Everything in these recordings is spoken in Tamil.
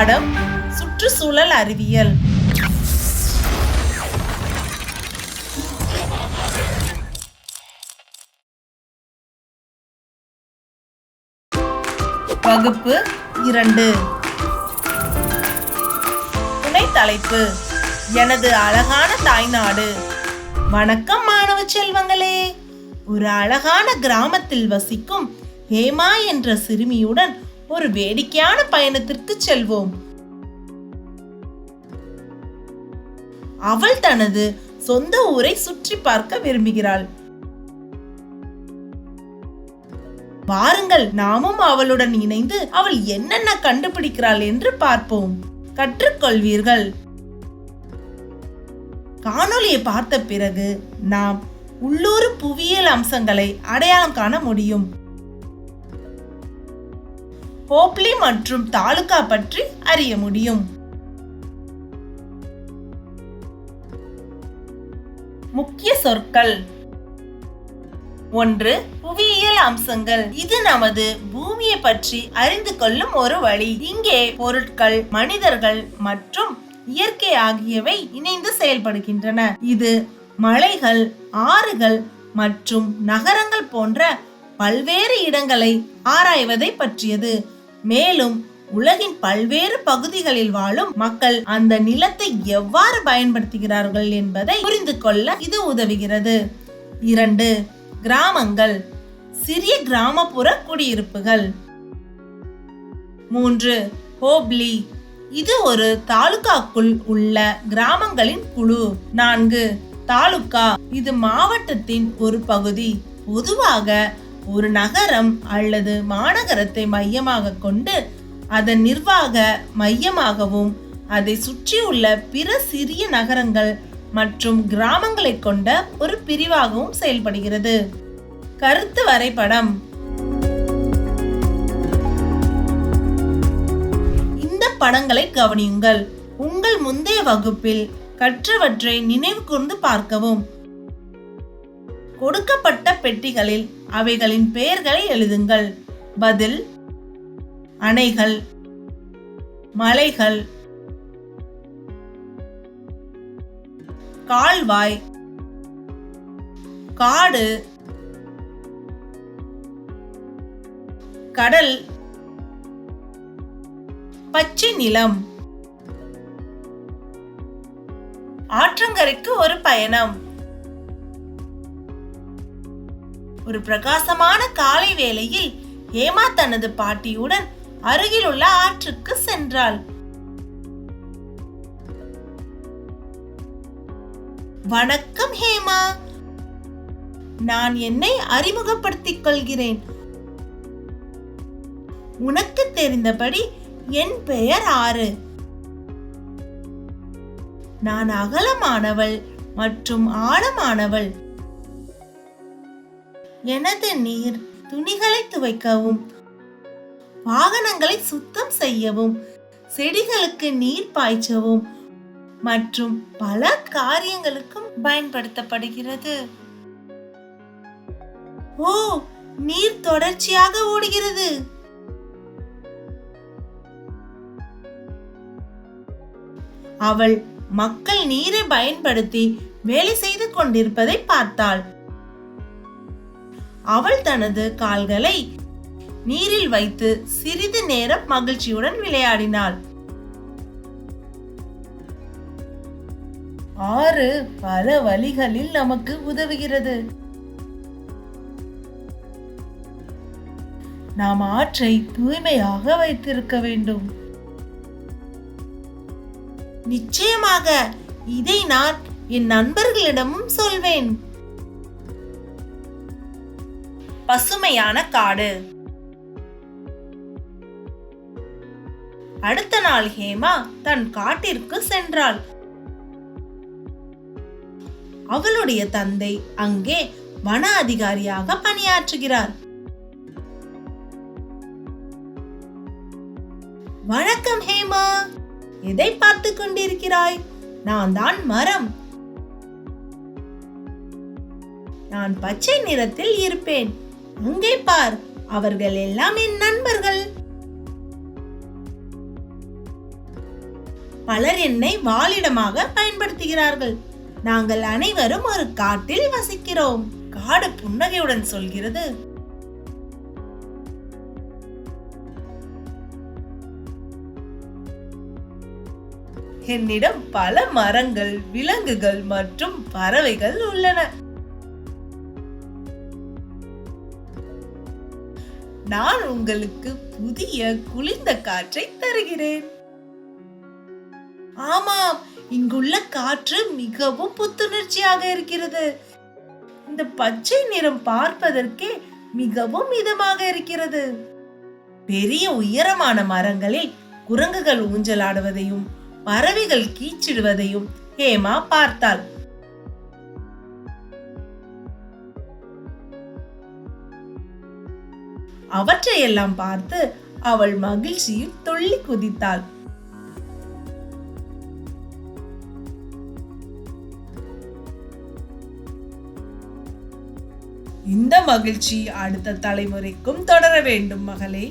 பாடம் சுற்றுச்சூழல் அறிவியல். வகுப்பு 2. துணை தலைப்பு எனது அழகான தாய்நாடு. வணக்கம் மாணவ செல்வங்களே. ஒரு அழகான கிராமத்தில் வசிக்கும் ஹேமா என்ற சிறுமியுடன் ஒரு வேடிக்கையான பயணத்திற்கு செல்வோம். அவள் தனது சொந்த ஊரை சுற்றி பார்க்க விரும்புகிறாள். வாருங்கள், நாமும் அவளுடன் இணைந்து அவள் என்னென்ன கண்டுபிடிக்கிறாள் என்று பார்ப்போம். கற்றுக்கொள்வீர்கள். காணொளியை பார்த்த பிறகு நாம் உள்ளூர் புவியியல் அம்சங்களை அடையாளம் காண முடியும். ஹோப்லி மற்றும் தாலுகா பற்றி அறிய முடியும். முக்கிய சொற்கள். 1. புவியியல் அம்சங்கள். இது நமது பூமியை பற்றி அறிந்து கொள்ளும் ஒரு வழி. இங்கே பொருட்கள், மனிதர்கள் மற்றும் இயற்கை ஆகியவை இணைந்து செயல்படுகின்றன. இது மலைகள், ஆறுகள் மற்றும் நகரங்கள் போன்ற பல்வேறு இடங்களை ஆராய்வதை பற்றியது. மேலும் உலகின் பல்வேறு பகுதிகளில் வாழும் மக்கள் அந்த நிலத்தை எவ்வாறு பயன்படுத்துகிறார்கள் என்பதை புரிந்து கொள்ள இது உதவுகிறது. 2. கிராமங்கள், சிறிய கிராமப்புற குடியிருப்புகள். 3. ஹோப்லி, இது ஒரு தாலுகாக்குள் உள்ள கிராமங்களின் குழு. 4. தாலுகா, இது மாவட்டத்தின் ஒரு பகுதி. பொதுவாக ஒரு நகரம் அல்லது மாநகரத்தை மையமாக கொண்டு அதன் நிர்வாக மையமாகவும் அதை சுற்றியுள்ள பிற சிறிய நகரங்கள் மற்றும் கிராமங்களை கொண்ட ஒரு பிரிவாகவும் செயல்படுகிறது. கருத்து வரைபடம். இந்த படங்களை கவனியுங்கள். உங்கள் முந்தைய வகுப்பில் கற்றவற்றை நினைவு கூர்ந்து பார்க்கவும். கொடுக்கப்பட்ட பெட்டிகளில் அவைகளின் பெயர்களை எழுதுங்கள். பதில்: அணைகள், மலைகள், கால்வாய், காடு, கடல், பச்சை நிலம். ஆற்றங்கரைக்கு ஒரு பயணம். ஒரு பிரகாசமான காலை வேளையில் ஹேமா தனது பாட்டியுடன் அருகில் உள்ள ஆற்றுக்கு சென்றாள். வணக்கம் ஹேமா, நான் என்னை அறிமுகப்படுத்திக் கொள்கிறேன். உனக்கு தெரிந்தபடி என் பெயர் ஆறு. நான் அகலமானவள் மற்றும் ஆழமானவள். எனது நீர் துணிகளை துவைக்கவும், வாகனங்களை சுத்தம் செய்யவும், செடிகளுக்கு நீர் பாய்ச்சவும் மற்றும் பல காரியங்களுக்கும் பயன்படுத்தப்படுகிறது. ஓ, நீர் தொடர்ச்சியாக ஓடுகிறது. அவள் மக்கள் நீரை பயன்படுத்தி வேலை செய்து கொண்டிருப்பதை பார்த்தாள். அவள் தனது கால்களை நீரில் வைத்து சிறிது நேரம் மகிழ்ச்சியுடன் விளையாடினாள். ஆறு பல வழிகளில் நமக்கு உதவுகிறது. நாம் ஆற்றை தூய்மையாக வைத்திருக்க வேண்டும். நிச்சயமாக, இதை நான் என் நண்பர்களிடமும் சொல்வேன். பசுமையான காடு. அடுத்த நாள் ஹேமா தன் காட்டிற்கு சென்றாள். அவளுடைய தந்தை அங்கே வன அதிகாரியாக பணியாற்றுகிறார். வணக்கம் ஹேமா, எதை பார்த்து கொண்டிருக்கிறாய்? நான் தான் மரம். நான் பச்சை நிறத்தில் இருப்பேன். அங்கே பார், அவர்கள் எல்லாம் என் நண்பர்கள். பலர் என்னை வாழிடமாக பயன்படுத்துகிறார்கள். நாங்கள் அனைவரும் ஒரு காட்டில் வசிக்கிறோம். காடு புன்னகையுடன் சொல்கிறது, என்னிடம் பல மரங்கள், விலங்குகள் மற்றும் பறவைகள் உள்ளன. நான் உங்களுக்கு புதிய குளிர்ந்த காற்றை தருகிறேன். ஆமாம், இங்குள்ள காற்று மிகவும் புத்துணர்ச்சியாக இருக்கிறது. இந்த பச்சை நிறம் பார்ப்பதற்கே மிகவும் இதமாக இருக்கிறது. பெரிய உயரமான மரங்களில் குரங்குகள் ஊஞ்சலாடுவதையும் பறவைகள் கீச்சிடுவதையும் ஹேமா பார்த்தாள். அவற்றையெல்லாம் பார்த்து அவள் மகிழ்ச்சியில் துள்ளி குதித்தாள். இந்த மகிழ்ச்சி அடுத்த தலைமுறைக்கும் தொடர வேண்டும் மகளே.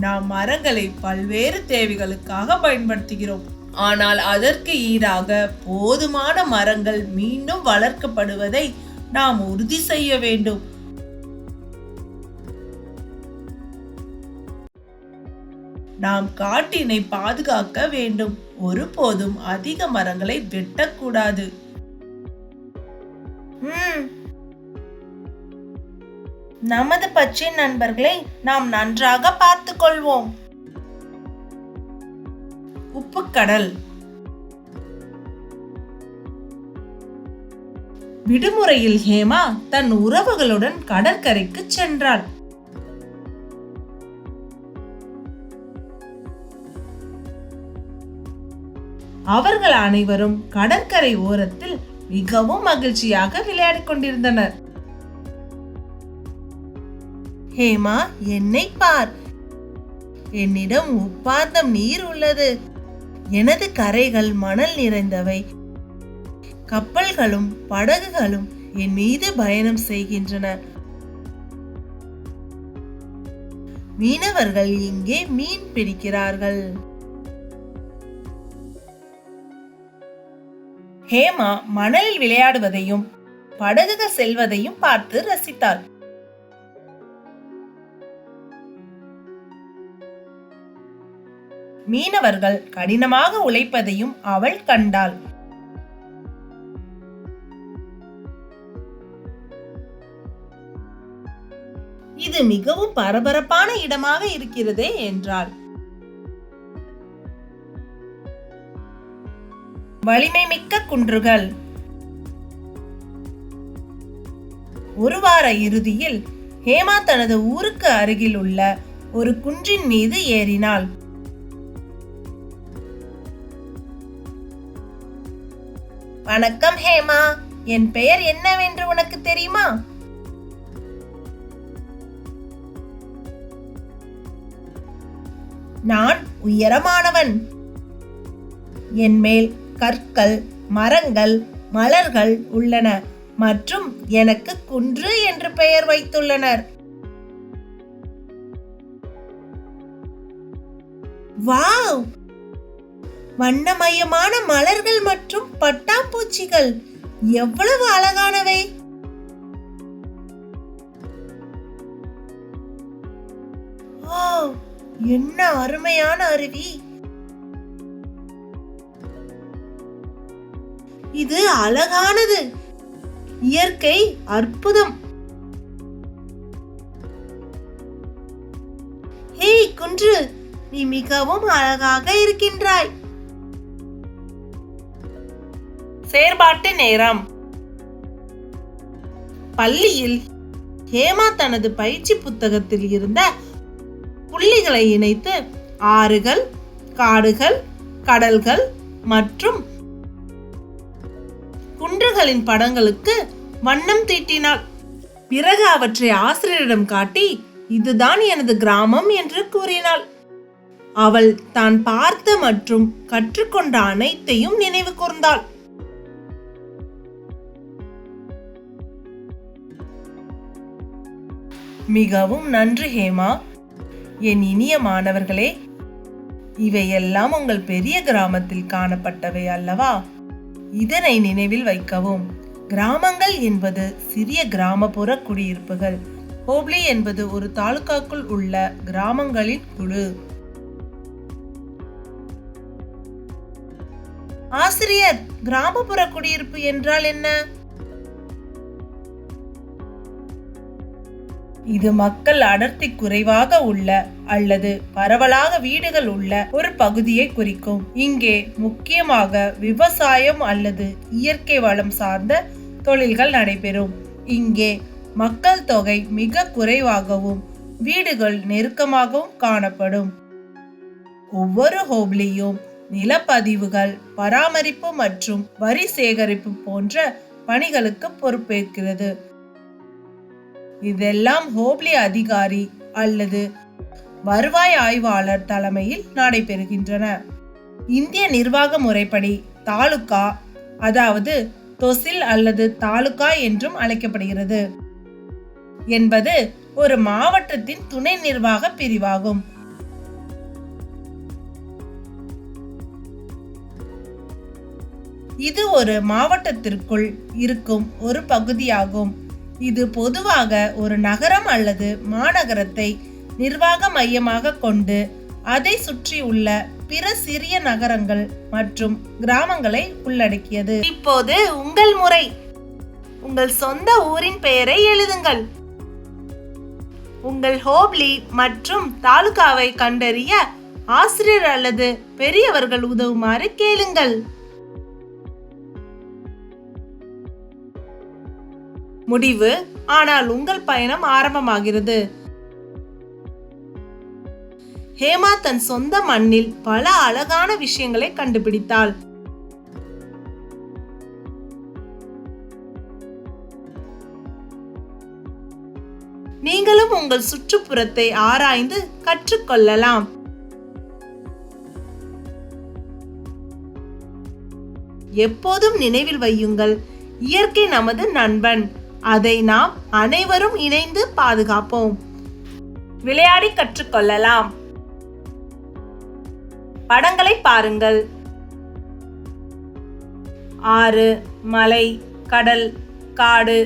நாம் மரங்களை பல்வேறு தேவைகளுக்காக பயன்படுத்துகிறோம். ஆனால் அதற்கு ஈடாக போதுமான மரங்கள் மீண்டும் வளர்க்கப்படுவதை நாம் உறுதி செய்ய வேண்டும். நாம் காட்டினை பாதுகாக்க வேண்டும். ஒருபோதும் அதிக மரங்களை வெட்டக்கூடாது. நமது பச்சை நண்பர்களை நாம் நன்றாக பார்த்துக் கொள்வோம். உப்புக்கடல். விடுமுறையில் ஹேமா தன் உறவுகளுடன் கடற்கரைக்கு சென்றாள். அவர்கள் அனைவரும் கடற்கரை ஓரத்தில் மிகவும் மகிழ்ச்சியாக விளையாடிக் கொண்டிருந்தனர். ஹேமா, என்னை பார், என்னிடம் உப்பார்ந்த நீர் உள்ளது. எனது கரைகள் மணல் நிறைந்தவை. கப்பல்களும் படகுகளும் என் மீது பயணம் செய்கின்றன. மீனவர்கள் இங்கே மீன் பிடிக்கிறார்கள். ஹேமா மணலில் விளையாடுவதையும் படகுகள் செல்வதையும் பார்த்து ரசித்தாள். மீனவர்கள் கடினமாக உழைப்பதையும் அவள் கண்டாள். இது மிகவும் பரபரப்பான இடமாக இருக்கிறதே என்றாள். வலிமை மிக்க குன்றுகள். ஒரு வார இறுதியில் ஹேமா தனது ஊருக்கு அருகில் உள்ள ஒரு குன்றின் மீது ஏறினாள். வணக்கம் ஹேமா, என் பெயர் என்னவென்று உனக்கு தெரியுமா? நான் உயரமானவன். என் மேல் கற்கள், மரங்கள், மலர்கள் உள்ளன மற்றும் எனக்கு குன்று என்று பெயர் வைத்துள்ளனர். வாவ்! வண்ணமயமான மலர்கள் மற்றும் பட்டாம்பூச்சிகள் எவ்வளவு அழகானவை! என்ன அருமையான அருவி! இது அழகானது. இயற்கை அற்புதம். ஹே குன்று, நீ மிகவும் அழகாக இருக்கின்றாய். செயற்பாட்டு நேரம். பள்ளியில் ஹேமா தனது பயிற்சி புத்தகத்தில் இருந்த புள்ளிகளை இணைத்து ஆறுகள், காடுகள், கடல்கள் மற்றும் குன்றுகளின் படங்களுக்கு வண்ணம் தீட்டினாள். பிறகு அவற்றை ஆசிரியரிடம் காட்டி இதுதான் எனது கிராமம் என்று கூறினாள். அவள் தான் பார்த்த மற்றும் கற்றுக்கொண்ட அனைத்தையும் நினைவு கூர்ந்தாள். மிகவும் நன்றி ஹேமா. என் இனிய மாணவர்களே, இவையெல்லாம் உங்கள் பெரிய கிராமத்தில் காணப்பட்டவை அல்லவா? இதனை நினைவில் வைக்கவும். கிராமங்கள் என்பது சிறிய கிராமப்புற குடியிருப்புகள். ஹோப்லி என்பது ஒரு தாலுகாக்குள் உள்ள கிராமங்களின் குழு. ஆசிரியர், கிராமப்புற குடியிருப்பு என்றால் என்ன? இது மக்கள் அடர்த்தி குறைவாக உள்ள அல்லது பரவலாக வீடுகள் உள்ள ஒரு பகுதியை குறிக்கும். இங்கே முக்கியமாக விவசாயம் அல்லது இயற்கை வளம் சார்ந்த தொழில்கள் நடைபெறும். இங்கே மக்கள் தொகை மிக குறைவாகவும் வீடுகள் நெருக்கமாகவும் காணப்படும். ஒவ்வொரு ஹோப்லியும் நிலப்பதிவுகள், பராமரிப்பு மற்றும் வரி சேகரிப்பு போன்ற பணிகளுக்கு பொறுப்பேற்கிறது. இதெல்லாம் ஹோப்லி அதிகாரி அல்லது வருவாய் ஆய்வாளர் தலைமையில் நடைபெறுகின்றன. இந்திய நிர்வாக முறைப்படி தாலுகா, அதாவது தொசில் அல்லது தாலுகா என்றும் அழைக்கப்படுகிறது, என்பது ஒரு மாவட்டத்தின் துணை நிர்வாக பிரிவாகும். இது ஒரு மாவட்டத்திற்குள் இருக்கும் ஒரு பகுதியாகும். இது பொதுவாக ஒரு நகரம் அல்லது மாநகரத்தை நிர்வாக மையமாக கொண்டு அதை சுற்றியுள்ள பிற சிறிய நகரங்கள் மற்றும் கிராமங்களை உள்ளடக்கியது. இப்போது உங்கள் முறை. உங்கள் சொந்த ஊரின் பெயரை எழுதுங்கள். உங்கள் ஹோப்லி மற்றும் தாலுகாவை கண்டறிய ஆசிரியர் அல்லது பெரியவர்கள் உதவுமாறு கேளுங்கள். முடிவு. ஆனால் உங்கள் பயணம் ஆரம்பமாகிறது. ஹேமா தன் சொந்த மண்ணில் பல அழகான விஷயங்களை கண்டுபிடித்தாள். நீங்களும் உங்கள் சுற்றுப்புறத்தை ஆராய்ந்து கற்றுக்கொள்ளலாம். எப்போதும் நினைவில் வையுங்கள், இயற்கை நமது நண்பன். அதை நாம் அனைவரும் இணைந்து பாதுகாப்போம். விளையாடி கற்றுக்கொள்ளலாம். படங்களை பாருங்கள். ஆறு, மலை, கடல், காடு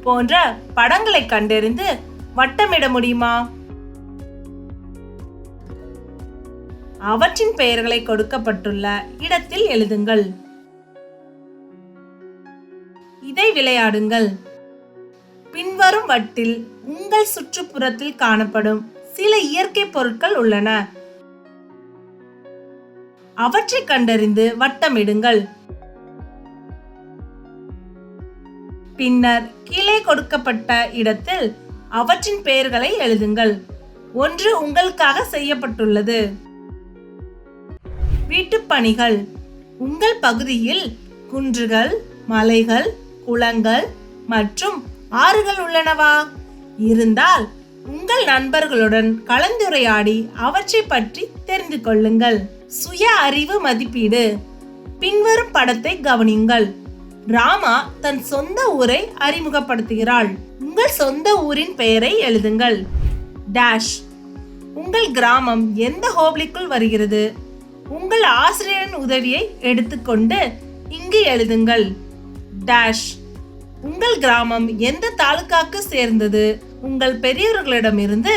போன்ற படங்களை கண்டறிந்து வட்டமிட முடியுமா? அவற்றின் பெயர்களை கொடுக்கப்பட்டுள்ள இடத்தில் எழுதுங்கள். இதை விளையாடுங்கள். பின்வரும் வட்டில் உங்கள் சுற்றுப்புறத்தில் காணப்படும் சில இயற்கை பொருட்கள் உள்ளன. அவற்றை கண்டறிந்து வட்டமிடுங்கள். பின்னர் கீழே கொடுக்கப்பட்ட இடத்தில் அவற்றின் பெயர்களை எழுதுங்கள். ஒன்று உங்களுக்காக செய்யப்பட்டுள்ளது. வீட்டுப் பணிகள். உங்கள் பகுதியில் குன்றுகள், மலைகள், குளங்கள் மற்றும் ஆறுகள் உள்ளனவா? இருந்தால் உங்கள் நண்பர்களுடன் கலந்துரையாடி அவற்றை பற்றி தெரிந்து கொள்ளுங்கள். சுய அறிவு மதிப்பீடு. பின்வரும் படத்தை கவனியுங்கள். ராமா தன் சொந்த ஊரை அறிமுகப்படுத்துகிறாள். உங்கள் சொந்த ஊரின் பெயரை எழுதுங்கள். டேஷ். உங்கள் கிராமம் எந்த ஹோப்லிக்குள் வருகிறது? உங்கள் ஆசிரியரின் உதவியை எடுத்துக்கொண்டு இங்கு எழுதுங்கள். டேஷ். உங்கள் கிராமம் எந்த தாலுகாக்கு சேர்ந்தது? உங்கள் பெரியவர்களிடமிருந்து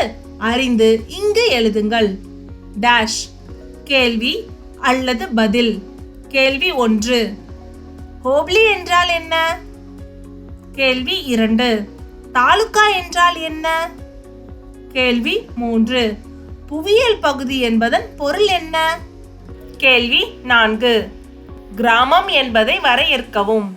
அறிந்து இங்கு எழுதுங்கள். டேஷ். கேள்வி அல்லது பதில். கேள்வி 1. ஹோப்லி என்றால் என்ன? கேள்வி 2. தாலுகா என்றால் என்ன? கேள்வி 3. புவியியல் பகுதி என்பதன் பொருள் என்ன? கேள்வி 4. கிராமம் என்பதை வரையறுக்கவும்.